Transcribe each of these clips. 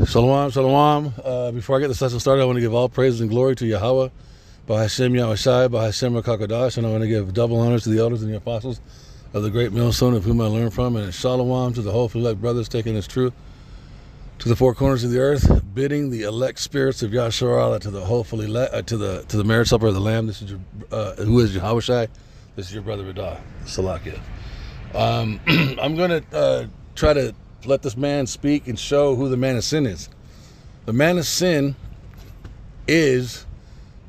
Shalom, shalom. Before I get this lesson started, I want to give all praise and glory to Yahweh, Bahashem Yahushai, Bahashem Rakakadash, and I want to give double honors to the elders and the apostles of the great millstone of whom I learned from, and shalom to the hopefully elect brothers taking this truth to the four corners of the earth, bidding the elect spirits of Yahshua to the hopefully to the marriage supper of the Lamb. This is your who is Yahushai. This is your brother Radah, Salakia. I'm going to try to let this man speak and show who the man of sin is. The man of sin is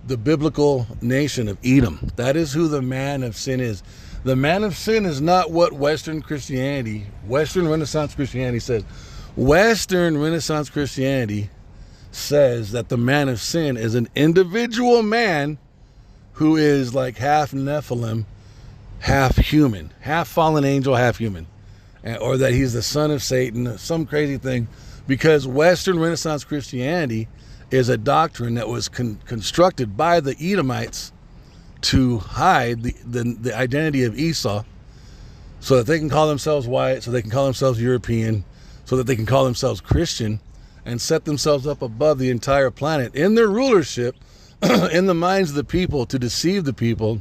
the biblical nation of Edom. That is who the man of sin is. The man of sin is not what Western Christianity, Western Renaissance Christianity says. Western Renaissance Christianity says that the man of sin is an individual man who is like half Nephilim, half human, half fallen angel, half human. Or that he's the son of Satan, some crazy thing, because Western Renaissance Christianity is a doctrine that was constructed by the Edomites to hide the identity of Esau, so that they can call themselves white, so they can call themselves European, so that they can call themselves Christian, and set themselves up above the entire planet in their rulership, in the minds of the people, to deceive the people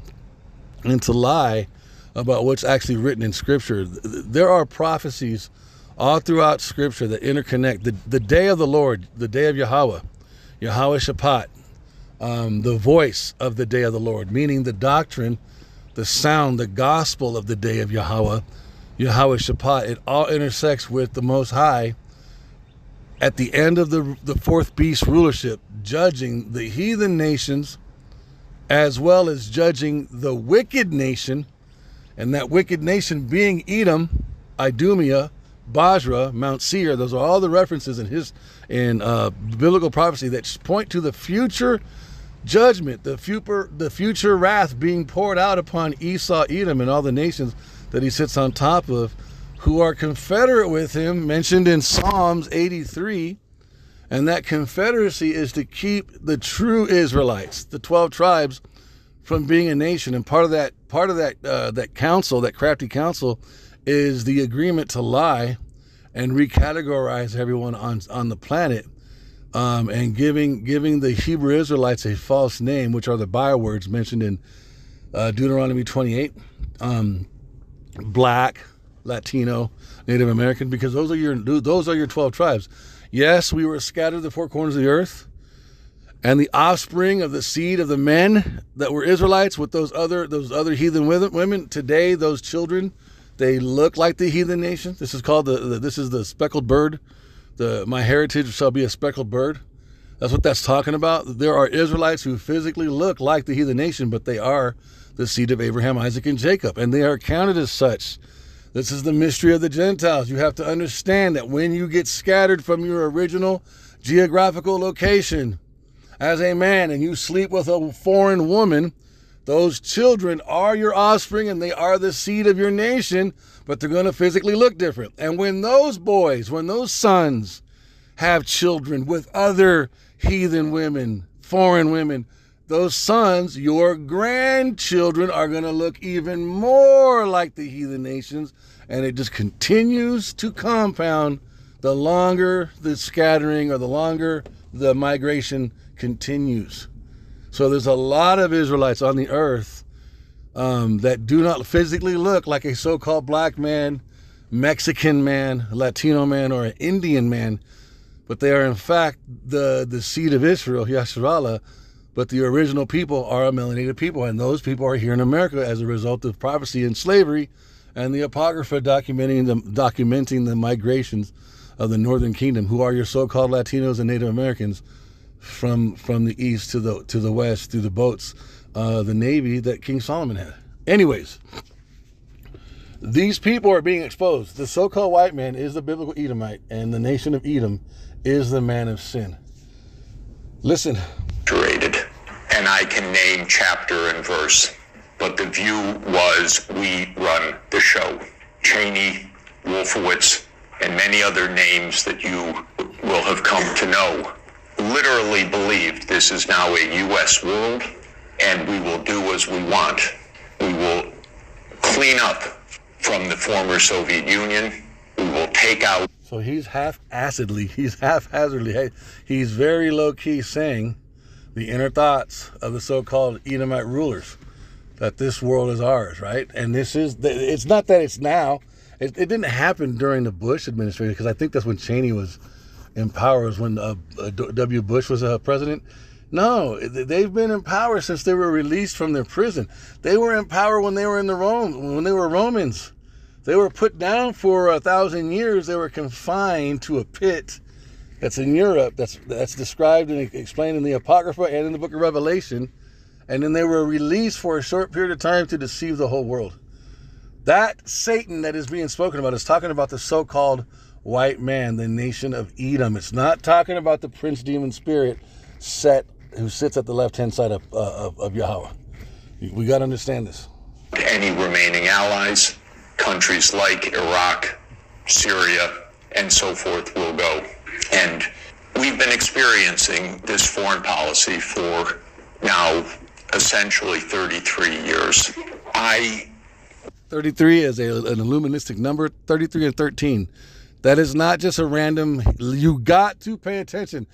and to lie about what's actually written in Scripture. There are prophecies all throughout Scripture that interconnect the day of the Lord, the day of Yahweh, Yahweh Shabbat, the voice of the day of the Lord, meaning the doctrine, the sound, the gospel of the day of Yahweh, Yahweh Shabbat. It all intersects with the Most High at the end of the fourth beast rulership, judging the heathen nations as well as judging the wicked nation. And that wicked nation being Edom, Idumea, Basra, Mount Seir. Those are all the references in biblical prophecy that point to the future judgment, the future wrath being poured out upon Esau, Edom, and all the nations that he sits on top of, who are confederate with him, mentioned in Psalms 83. And that confederacy is to keep the true Israelites, the 12 tribes, from being a nation. And part of that council, that crafty council, is the agreement to lie and recategorize everyone on the planet, and giving the Hebrew Israelites a false name, which are the bywords mentioned in Deuteronomy 28, Black, Latino, Native American, because those are your 12 tribes. Yes, we were scattered to the four corners of the earth, and the offspring of the seed of the men that were Israelites with those other heathen women. Today, those children, they look like the heathen nation. This is called this is the speckled bird. My heritage shall be a speckled bird. That's what that's talking about. There are Israelites who physically look like the heathen nation, but they are the seed of Abraham, Isaac, and Jacob, and they are counted as such. This is the mystery of the Gentiles. You have to understand that when you get scattered from your original geographical location as a man and you sleep with a foreign woman, those children are your offspring and they are the seed of your nation, but they're going to physically look different. And when those sons have children with other heathen women, foreign women, those sons, your grandchildren, are going to look even more like the heathen nations, and it just continues to compound the longer the scattering or the longer the migration continues. So there's a lot of Israelites on the earth that do not physically look like a so-called black man, Mexican man, Latino man, or an Indian man, but they are in fact the seed of Israel, Yasharallah. But the original people are a melanated people, and those people are here in America as a result of prophecy and slavery, and the Apocrypha documenting the migrations of the Northern Kingdom, who are your so-called Latinos and Native Americans, from the east to the west through the boats, the navy that King Solomon had. Anyways, these people are being exposed. The so-called white man is the biblical Edomite, and the nation of Edom is the man of sin. Listen. And I can name chapter and verse, but the view was we run the show. Cheney, Wolfowitz, and many other names that you will have come to know literally believed this is now a U.S. world, and we will do as we want. We will clean up from the former Soviet Union. We will take out. So he's haphazardly, he's very low-key saying the inner thoughts of the so-called Edomite rulers, that this world is ours, right? And it's not that it's now. It didn't happen during the Bush administration, because I think that's when Cheney was in power, was when W. Bush was president. No, they've been in power since they were released from their prison. They were in power when they were when they were Romans. They were put down for 1,000 years. They were confined to a pit that's in Europe, that's described and explained in the Apocrypha and in the book of Revelation. And then they were released for a short period of time to deceive the whole world. That Satan that is being spoken about is talking about the so-called white man, the nation of Edom. It's not talking about the prince demon spirit who sits at the left-hand side of Yahweh. We got to understand this. Any remaining allies, countries like Iraq, Syria, and so forth will go. And we've been experiencing this foreign policy for now essentially 33 years. 33 is an illuministic number, 33 and 13. That is not just a random, you got to pay attention.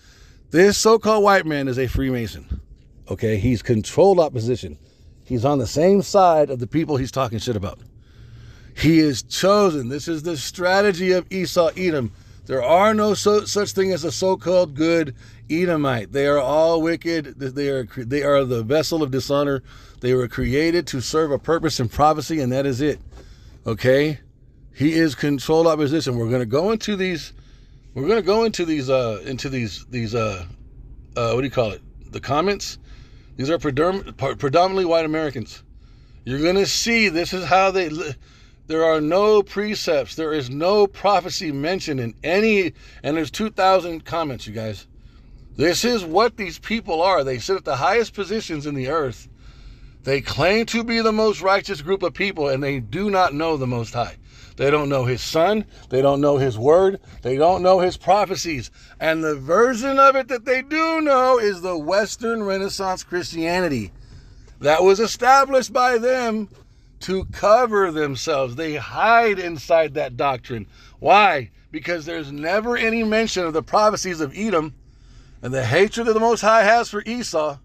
This so-called white man is a Freemason, okay? He's controlled opposition. He's on the same side of the people he's talking shit about. He is chosen. This is the strategy of Esau, Edom. There are no such thing as a so-called good Edomite. They are all wicked. They are the vessel of dishonor. They were created to serve a purpose and prophecy, and that is it. Okay? He is controlled opposition. We're going to go into these. We're going to go into these. What do you call it? The comments. These are predominantly white Americans. You're going to see this is how they. There are no precepts. There is no prophecy mentioned in any. And there's 2,000 comments, you guys. This is what these people are. They sit at the highest positions in the earth. They claim to be the most righteous group of people, and they do not know the Most High. They don't know his son. They don't know his word. They don't know his prophecies. And the version of it that they do know is the Western Renaissance Christianity that was established by them to cover themselves. They hide inside that doctrine. Why? Because there's never any mention of the prophecies of Edom and the hatred that the Most High has for Esau,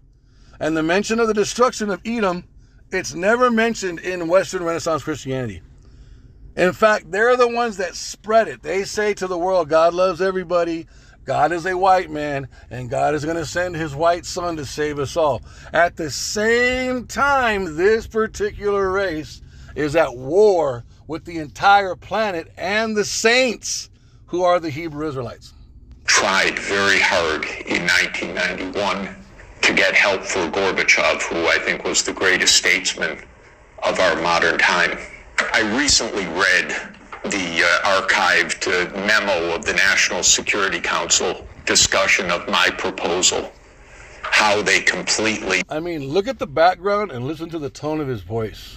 and the mention of the destruction of Edom. It's never mentioned in Western Renaissance Christianity. In fact, they're the ones that spread it. They say to the world, God loves everybody. God is a white man, and God is going to send his white son to save us all. At the same time, this particular race is at war with the entire planet and the saints, who are the Hebrew Israelites. Tried very hard in 1991 to get help for Gorbachev, who I think was the greatest statesman of our modern time. I recently read the archived memo of the National Security Council discussion of my proposal, how they completely... I mean, look at the background and listen to the tone of his voice.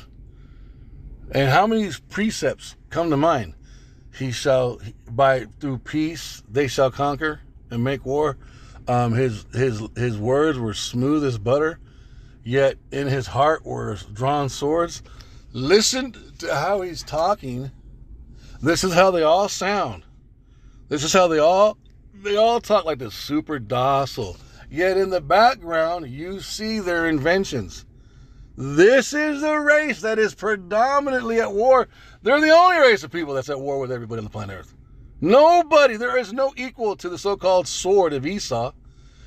And how many precepts come to mind? Through peace, they shall conquer and make war. His words were smooth as butter, yet in his heart were drawn swords. Listen to how he's talking. This is how they all sound. This is how they all talk, like this, super docile. Yet in the background, you see their inventions. This is the race that is predominantly at war. They're the only race of people that's at war with everybody on the planet Earth. Nobody, there is no equal to the so-called sword of Esau.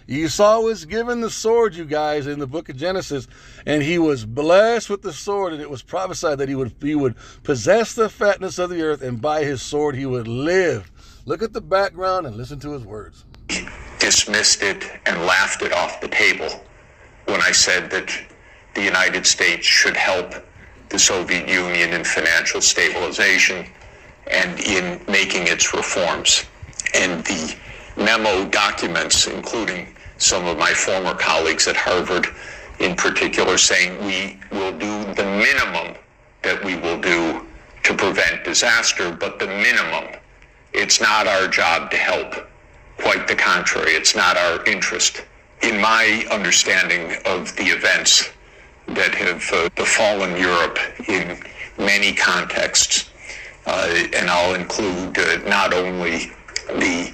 Esau was given the sword, you guys, in the book of Genesis, and he was blessed with the sword, and it was prophesied that he would possess the fatness of the earth, and by his sword he would live. Look at the background and listen to his words. Dismissed it and laughed it off the table when I said that the United States should help the Soviet Union in financial stabilization and in making its reforms. And the memo documents, including some of my former colleagues at Harvard in particular, saying we will do the minimum that we will do to prevent disaster, but the minimum. It's not our job to help. Quite the contrary, it's not our interest. In my understanding of the events that have befallen Europe in many contexts, and I'll include not only the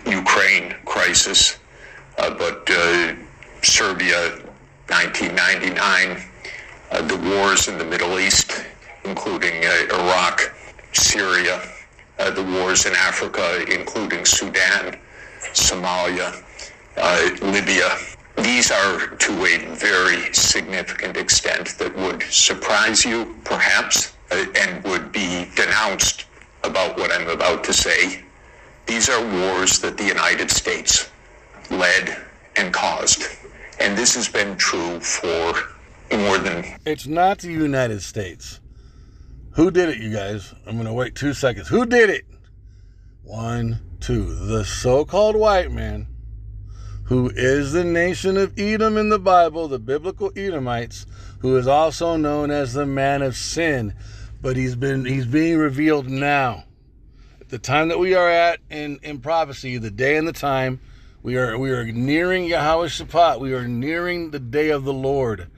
Ukraine crisis, but Serbia, 1999, the wars in the Middle East, including Iraq, Syria, the wars in Africa, including Sudan, Somalia, Libya. These are to a very significant extent that would surprise you, perhaps, and would be denounced about what I'm about to say. These are wars that the United States led and caused. And this has been true for more than... It's not the United States. Who did it, you guys? I'm going to wait 2 seconds. Who did it? 1, 2. The so-called white man, who is the nation of Edom in the Bible, the biblical Edomites, who is also known as the man of sin. But he's being revealed now. At the time that we are at in prophecy, the day and the time, we are nearing Yahweh Shabbat. We are nearing the day of the Lord.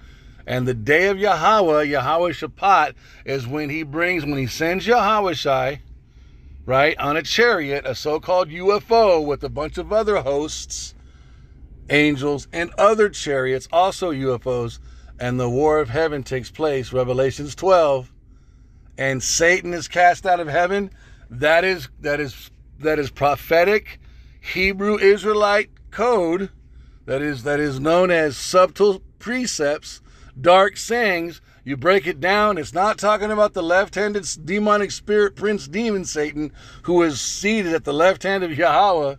And the day of Yahweh Shabbat, is when he sends Yahweh Shai, right, on a chariot, a so-called UFO with a bunch of other hosts, angels, and other chariots, also UFOs, and the war of heaven takes place, Revelations 12, and Satan is cast out of heaven. That is prophetic Hebrew Israelite code that is known as subtle precepts, dark sayings. You break it down, it's not talking about the left-handed demonic spirit prince demon Satan, who is seated at the left hand of Yahweh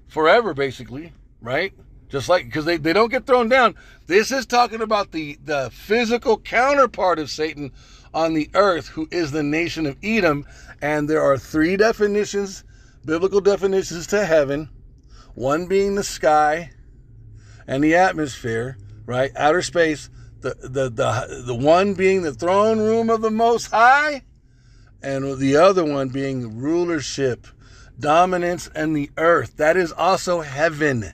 forever, basically, right? Just like, because they don't get thrown down. This is talking about the physical counterpart of Satan on the earth, who is the nation of Edom. And there are 3 definitions, biblical definitions to heaven, one being the sky and the atmosphere, right? Outer space. The one being the throne room of the Most High, and the other one being rulership, dominance, and the earth. That is also heaven.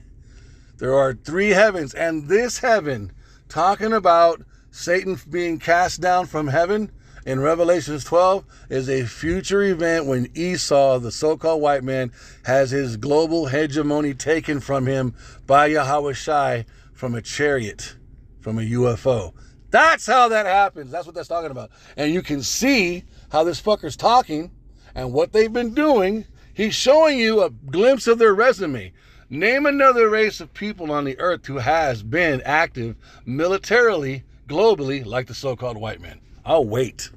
There are 3 heavens, and this heaven, talking about Satan being cast down from heaven in Revelations 12, is a future event when Esau, the so-called white man, has his global hegemony taken from him by Yahweh Shai from a chariot, from a UFO. That's how that happens. That's what that's talking about. And you can see how this fucker's talking and what they've been doing. He's showing you a glimpse of their resume. Name another race of people on the earth who has been active militarily, globally, like the so-called white man. I'll wait.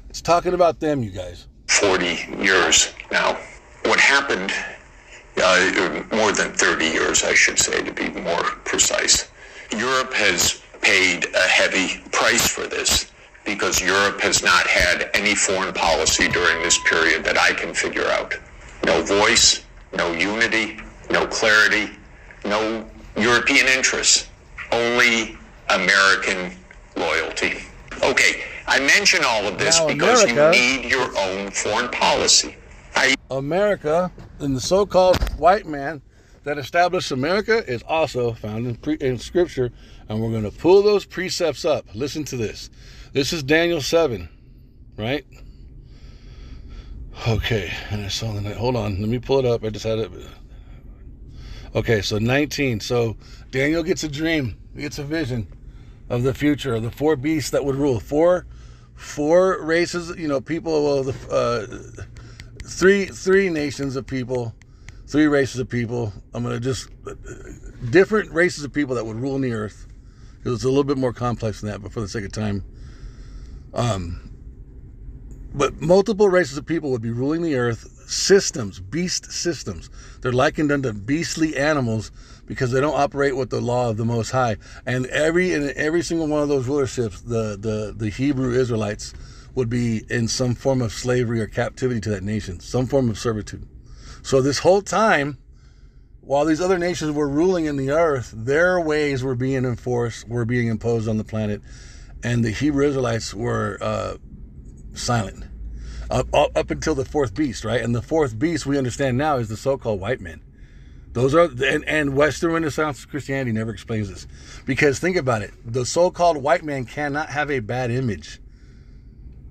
It's talking about them, you guys. 40 years now. What happened, more than 30 years, I should say, to be more precise. Europe has paid a heavy price for this because Europe has not had any foreign policy during this period that I can figure out. No voice, no unity, no clarity, no European interests, only American loyalty. Okay, I mention all of this now, because America, you need your own foreign policy. America, and the so-called white man that established America, is also found in Scripture, and we're going to pull those precepts up. Listen to this. This is Daniel 7, right? Okay, and I saw the... Hold on, let me pull it up. I just had it... Okay, so 19. So Daniel gets a dream. He gets a vision of the future, of the 4 beasts that would rule. Four races, people of the... Three nations of people, 3 races of people. I'm going to just... different races of people that would rule in the earth. It's a little bit more complex than that, but for the sake of time. But multiple races of people would be ruling the earth. Systems, beast systems. They're likened unto beastly animals because they don't operate with the law of the Most High. And every single one of those rulerships, the Hebrew Israelites would be in some form of slavery or captivity to that nation, some form of servitude. So this whole time, while these other nations were ruling in the earth, their ways were being enforced, were being imposed on the planet, and the Hebrew Israelites were silent up until the 4th beast, right? And the 4th beast, we understand now, is the so-called white man. Those are, and Western Renaissance Christianity never explains this, because think about it: the so-called white man cannot have a bad image,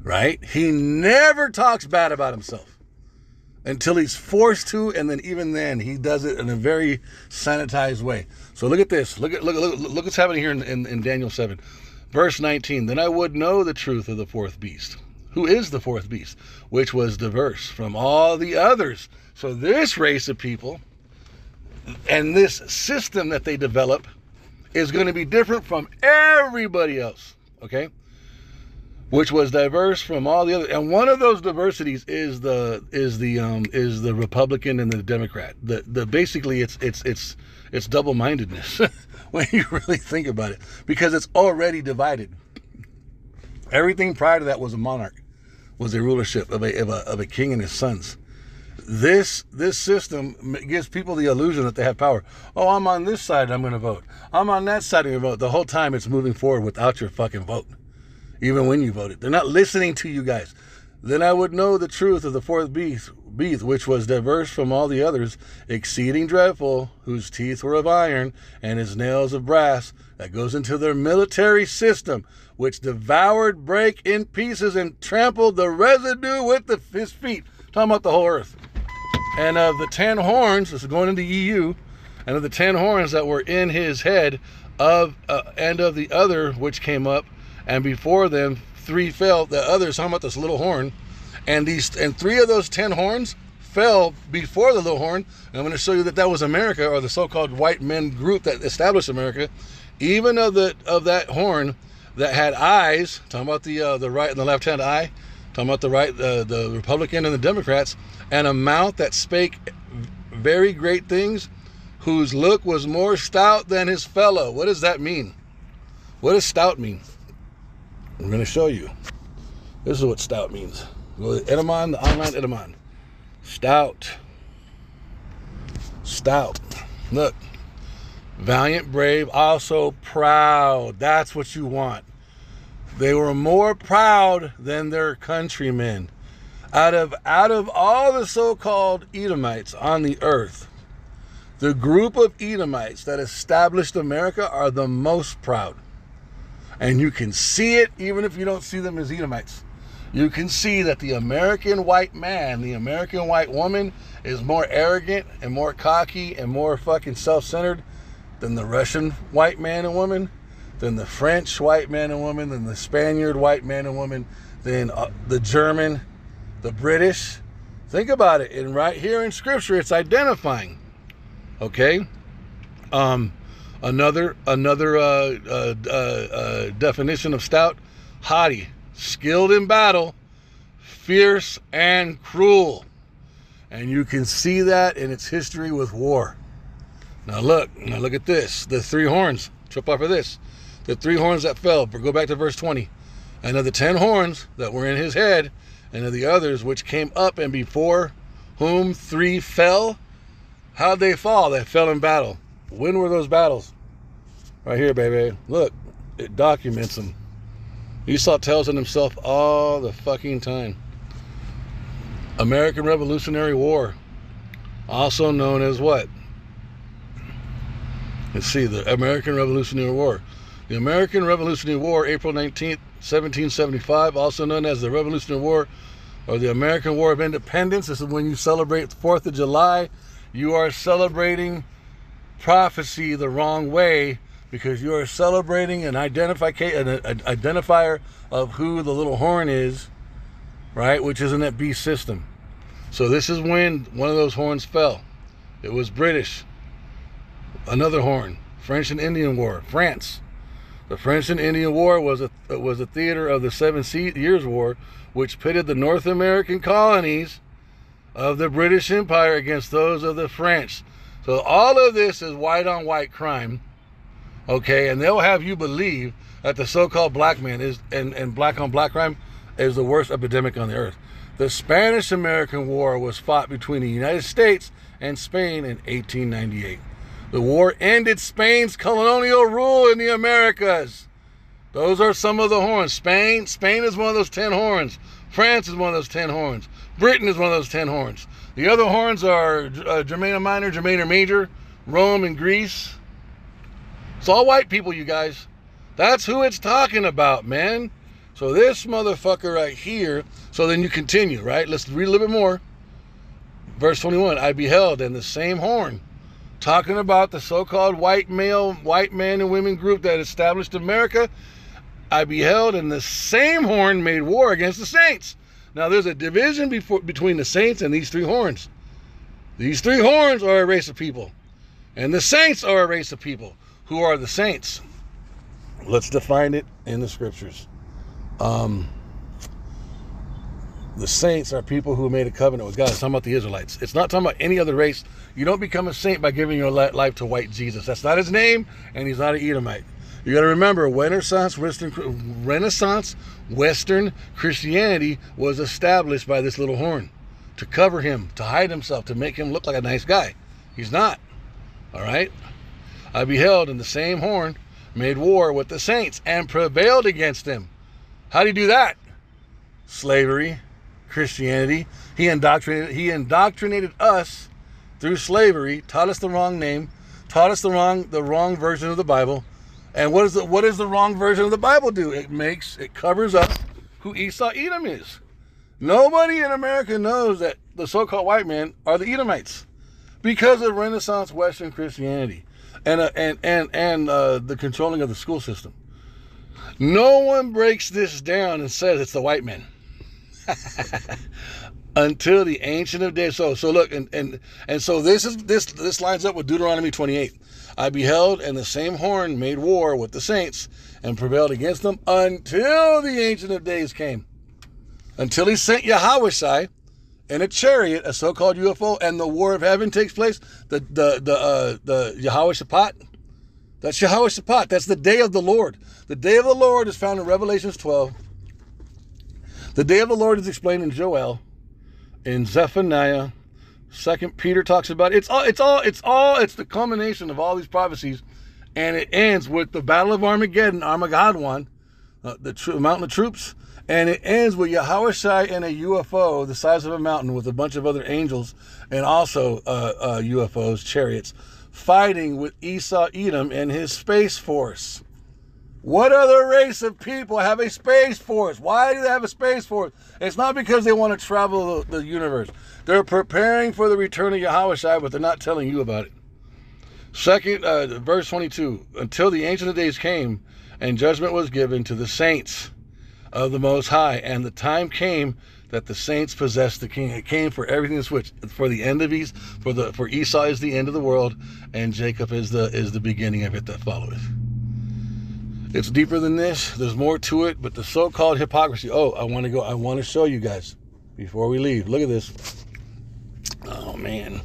right? He never talks bad about himself. until he's forced to, and then even then he does it in a very sanitized way. So look at this. Look what's happening here in Daniel 7, verse 19. Then I would know the truth of the fourth beast. Who is the fourth beast? Which was diverse from all the others. So this race of people and this system that they develop is going to be different from everybody else. Okay? Which was diverse from all the other, and one of those diversities is the Republican and the Democrat. The basically it's double-mindedness when you really think about it, because it's already divided. Everything prior to that was a monarch, was a rulership of a king and his sons. This system gives people the illusion that they have power. Oh, I'm on this side, I'm going to vote. I'm on that side, I'm going to vote. The whole time it's moving forward without your fucking vote. Even when you voted. They're not listening to you guys. Then I would know the truth of the fourth beast, which was diverse from all the others, exceeding dreadful, whose teeth were of iron, and his nails of brass, that goes into their military system, which devoured, brake in pieces, and trampled the residue with his feet. Talking about the whole earth. And of the 10 horns, this is going into EU, and of the 10 horns that were in his head, and of the other which came up, and before them 3 fell. The others, talking about this little horn, and 3 of those 10 horns fell before the little horn. And I'm going to show you that was America, or the so-called white men group that established America. Even of that horn that had eyes, talking about the right and the left hand eye, talking about the right, the Republican and the Democrats, and a mouth that spake very great things, whose look was more stout than his fellow. What does that mean? What does stout mean? I'm going to show you. This is what stout means. Go to Edamon, the online Edamon. Stout. Stout. Look. Valiant, brave, also proud. That's what you want. They were more proud than their countrymen. Out of all the so-called Edomites on the earth, the group of Edomites that established America are the most proud. And you can see it even if you don't see them as Edomites. You can see that the American white man, the American white woman is more arrogant and more cocky and more fucking self-centered than the Russian white man and woman, than the French white man and woman, than the Spaniard white man and woman, than the German, the British. Think about it. And right here in Scripture, it's identifying. Okay? Another definition of stout: haughty, skilled in battle, fierce and cruel. And you can see that in its history with war. Now look at this. The 3 horns. Trip off of this. The 3 horns that fell. Go back to verse 20. And of the 10 horns that were in his head, and of the others which came up, and before whom 3 fell. How'd they fall? They fell in battle. When were those battles? Right here, baby. Look, it documents them. Esau tells on himself all the fucking time. American Revolutionary War, also known as what? Let's see, the American Revolutionary War. The American Revolutionary War, April 19th, 1775, also known as the Revolutionary War or the American War of Independence. This is when you celebrate the 4th of July. You are celebrating prophecy the wrong way, because you are celebrating an identifier of who the little horn is, right? Which is in that beast system. So this is when one of those horns fell. It was British. Another horn. French and Indian War. France. The French and Indian War was a theater of the 7 Years' War, which pitted the North American colonies of the British Empire against those of the French. So all of this is white on white crime, okay? And they'll have you believe that the so-called black man is and black on black crime is the worst epidemic on the earth. The Spanish-American War was fought between the United States and Spain in 1898. The war ended Spain's colonial rule in the Americas. Those are some of the horns. Spain is one of those 10 horns. France is one of those 10 horns. Britain is one of those 10 horns. The other horns are Germania Minor, Germania Major, Rome, and Greece. It's all white people, you guys. That's who it's talking about, man. So this motherfucker right here, so then you continue, right? Let's read a little bit more. Verse 21, I beheld, and the same horn, talking about the so-called white man and women group that established America, I beheld, and the same horn made war against the saints. Now there's a division between the saints and these three horns. These three horns are a race of people. And the saints are a race of people. Who are the saints? Let's define it in the scriptures. The saints are people who made a covenant with God. It's talking about the Israelites. It's not talking about any other race. You don't become a saint by giving your life to white Jesus. That's not his name, and he's not an Edomite. You got to remember, Renaissance Western Christianity was established by this little horn to cover him, to hide himself, to make him look like a nice guy. He's not. All right? I beheld, and the same horn made war with the saints and prevailed against them. How do you do that? Slavery, Christianity. He indoctrinated us through slavery, taught us the wrong name, taught us the wrong version of the Bible. And what does the wrong version of the Bible do? It covers up who Esau Edom is. Nobody in America knows that the so-called white men are the Edomites because of Renaissance Western Christianity and the controlling of the school system. No one breaks this down and says it's the white men until the Ancient of Days. So look, and so this lines up with Deuteronomy 28. I beheld, and the same horn made war with the saints and prevailed against them until the Ancient of Days came. Until he sent Yahushai in a chariot, a so-called UFO, and the war of heaven takes place. The Yahushaphat. That's Yahushaphat. That's the day of the Lord. The day of the Lord is found in Revelations 12. The day of the Lord is explained in Joel, in Zephaniah. 2 Peter talks about it. It's the culmination of all these prophecies, and it ends with the Battle of Armageddon, Armageddon, the mountain of troops, and it ends with Yahushai in a UFO the size of a mountain with a bunch of other angels and also UFOs, chariots, fighting with Esau Edom and his space force. What other race of people have a space force? Why do they have a space force? It's not because they want to travel the universe. They're preparing for the return of Yahushua, but they're not telling you about it. Second, verse 22, until the Ancient of Days came, and judgment was given to the saints of the Most High, and the time came that the saints possessed the king. It came for everything to switch. For the end of for Esau is the end of the world, and Jacob is the beginning of it that followeth. It's deeper than this. There's more to it, but the so-called hypocrisy. Oh, I want to show you guys before we leave. Look at this. Oh man,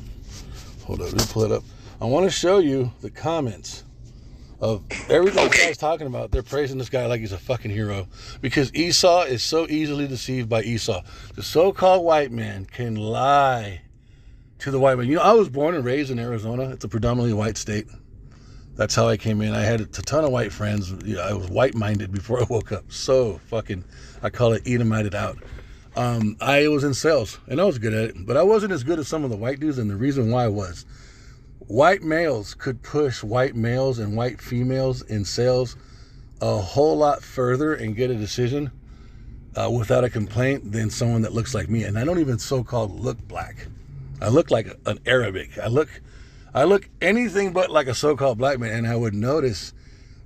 hold on. Let me pull it up. I want to show you the comments of everything this guy's talking about. They're praising this guy like he's a fucking hero because Esau is so easily deceived by Esau. The so-called white man can lie to the white man. You know, I was born and raised in Arizona. It's a predominantly white state. That's how I came in. I had a ton of white friends. You know, I was white-minded before I woke up. So fucking, I call it Edomited out. I was in sales, and I was good at it. But I wasn't as good as some of the white dudes, and the reason why was white males could push white males and white females in sales a whole lot further and get a decision without a complaint than someone that looks like me. And I don't even so-called look black. I look like an Arabic. I look anything but like a so-called black man, and I would notice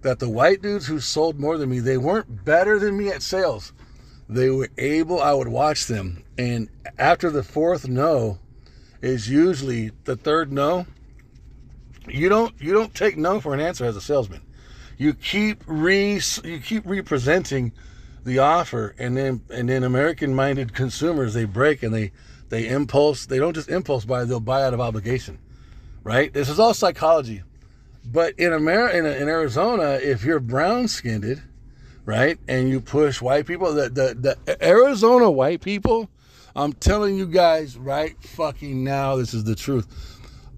that the white dudes who sold more than me, they weren't better than me at sales. They were able, I would watch them, and after the fourth no is usually the third no. You don't take no for an answer as a salesman. You keep representing the offer, and then American-minded consumers, they break and they impulse. They don't just impulse buy; they'll buy out of obligation. Right? This is all psychology. But in Arizona, if you're brown-skinned, right, and you push white people, the Arizona white people, I'm telling you guys right fucking now, this is the truth.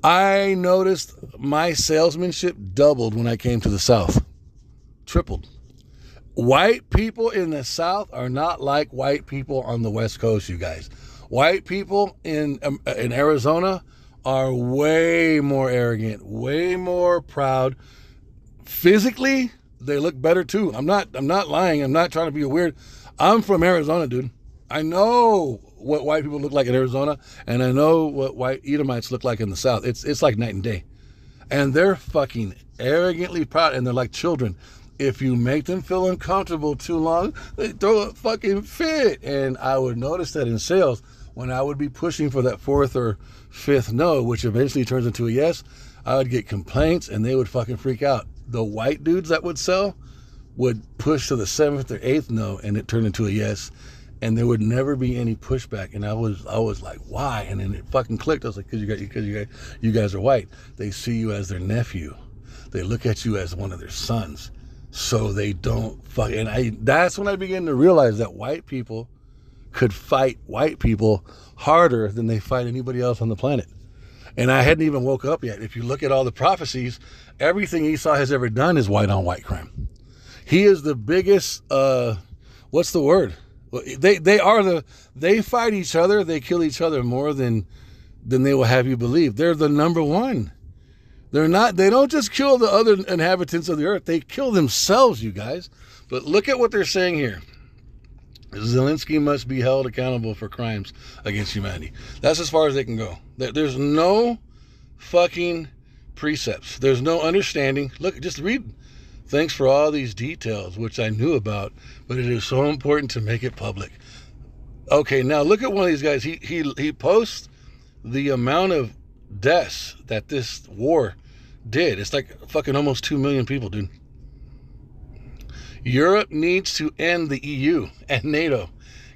I noticed my salesmanship doubled when I came to the South. Tripled. White people in the South are not like white people on the West Coast, you guys. White people in Arizona are way more arrogant, way more proud. Physically, they look better too. I'm not lying. I'm not trying to be weird. I'm from Arizona, dude. I know what white people look like in Arizona, and I know what white Edomites look like in the South. It's like night and day. And they're fucking arrogantly proud, and they're like children. If you make them feel uncomfortable too long, they throw a fucking fit. And I would notice that in sales, when I would be pushing for that fourth or fifth no, which eventually turns into a yes, I would get complaints and they would fucking freak out. The white dudes that would sell would push to the seventh or eighth no, and it turned into a yes, and there would never be any pushback. And I was like, why? And then it fucking clicked. I was like, because you guys are white. They see you as their nephew. They look at you as one of their sons, so they don't fuck. And that's when I began to realize that white people could fight white people harder than they fight anybody else on the planet. And I hadn't even woke up yet. If you look at all the prophecies, everything Esau has ever done is white on white crime. He is the biggest, what's the word? They fight each other. They kill each other more than they will have you believe. They're the number one. They don't just kill the other inhabitants of the earth. They kill themselves, you guys. But look at what they're saying here. Zelensky must be held accountable for crimes against humanity. That's as far as they can go. There's no fucking precepts. There's no understanding. Look, just read. Thanks for all these details, which I knew about, but it is so important to make it public. Okay, now look at one of these guys. He posts the amount of deaths that this war did. It's like fucking almost 2 million people, dude. Europe needs to end the EU and NATO.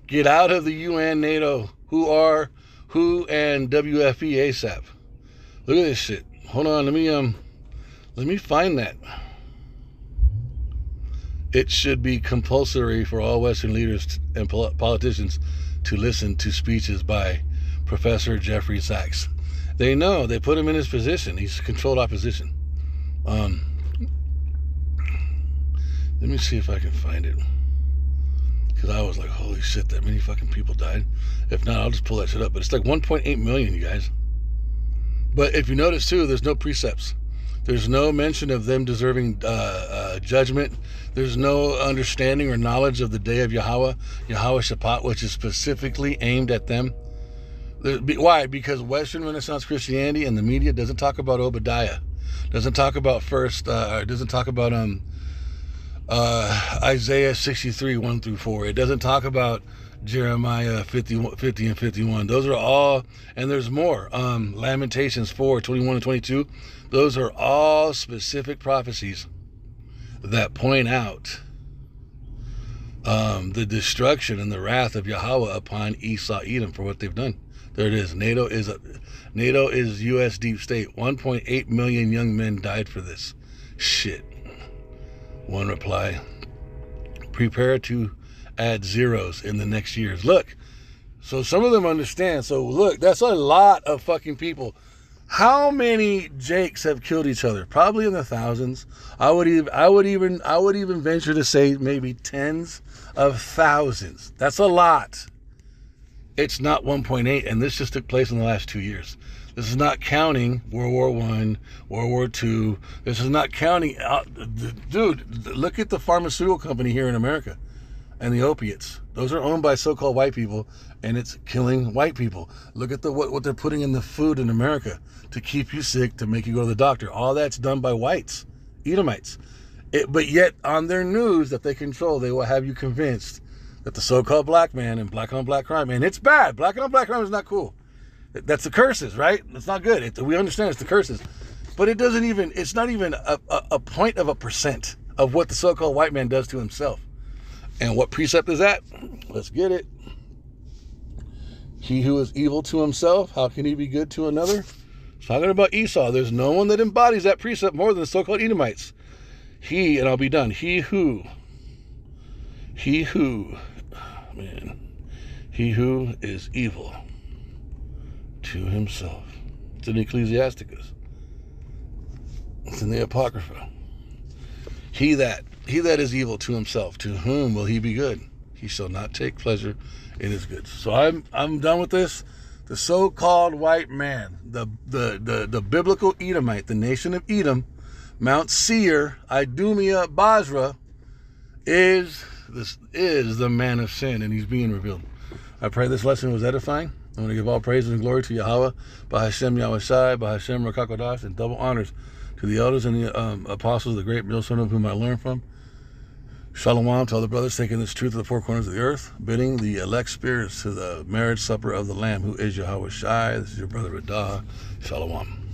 Get out of the UN, NATO, WHO, and WFP ASAP. Look at this shit. Hold on, let me find that. It should be compulsory for all Western leaders and politicians to listen to speeches by Professor Jeffrey Sachs. They know. They put him in his position. He's controlled opposition. Let me see if I can find it. Because I was like, holy shit, that many fucking people died. If not, I'll just pull that shit up. But it's like 1.8 million, you guys. But if you notice, too, there's no precepts. There's no mention of them deserving judgment. There's no understanding or knowledge of the day of Yahweh Shabbat, which is specifically aimed at them. Why? Because Western Renaissance Christianity and the media doesn't talk about Obadiah. Doesn't talk about Isaiah 63, 1 through 4. It doesn't talk about Jeremiah 50 and 51. Those are all, and there's more. Lamentations 4, 21 and 22. Those are all specific prophecies that point out the destruction and the wrath of Yahweh upon Esau, Edom for what they've done. There it is. NATO is U.S. deep state. 1.8 million young men died for this shit. One reply. Prepare to add zeros in the next years. Look, so some of them understand. So look, that's a lot of fucking people. How many Jakes have killed each other? Probably in the thousands. I would even venture to say maybe tens of thousands. That's a lot. It's not 1.8, and this just took place in the last 2 years. This is not counting World War I, World War II. This is not counting... dude, look at the pharmaceutical company here in America and the opiates. Those are owned by so-called white people, and it's killing white people. Look at what they're putting in the food in America to keep you sick, to make you go to the doctor. All that's done by whites, Edomites. But yet, on their news that they control, they will have you convinced that the so-called black man and black-on-black crime, and it's bad. Black-on-black crime is not cool. That's the curses, right? It's not good. We understand it's the curses. But it's not even a point of a percent of what the so-called white man does to himself. And what precept is that? Let's get it. He who is evil to himself, how can he be good to another? It's talking about Esau. There's no one that embodies that precept more than the so-called Edomites. And I'll be done. He who is evil to himself. It's in Ecclesiasticus. It's in the Apocrypha. He that is evil to himself, to whom will he be good? He shall not take pleasure in his goods. So I'm done with this. The so-called white man, the biblical Edomite, the nation of Edom, Mount Seir, Idumea, Basra, is the man of sin, and he's being revealed. I pray this lesson was edifying. I want to give all praise and glory to Yahweh, B'Hashem Yahushai, B'Hashem Rakakodash, and double honors to the elders and the apostles of the great millstone of whom I learned from. Shalom to all the brothers taking this truth to the four corners of the earth, bidding the elect spirits to the marriage supper of the Lamb, who is Yahushai. This is your brother Radah. Shalom.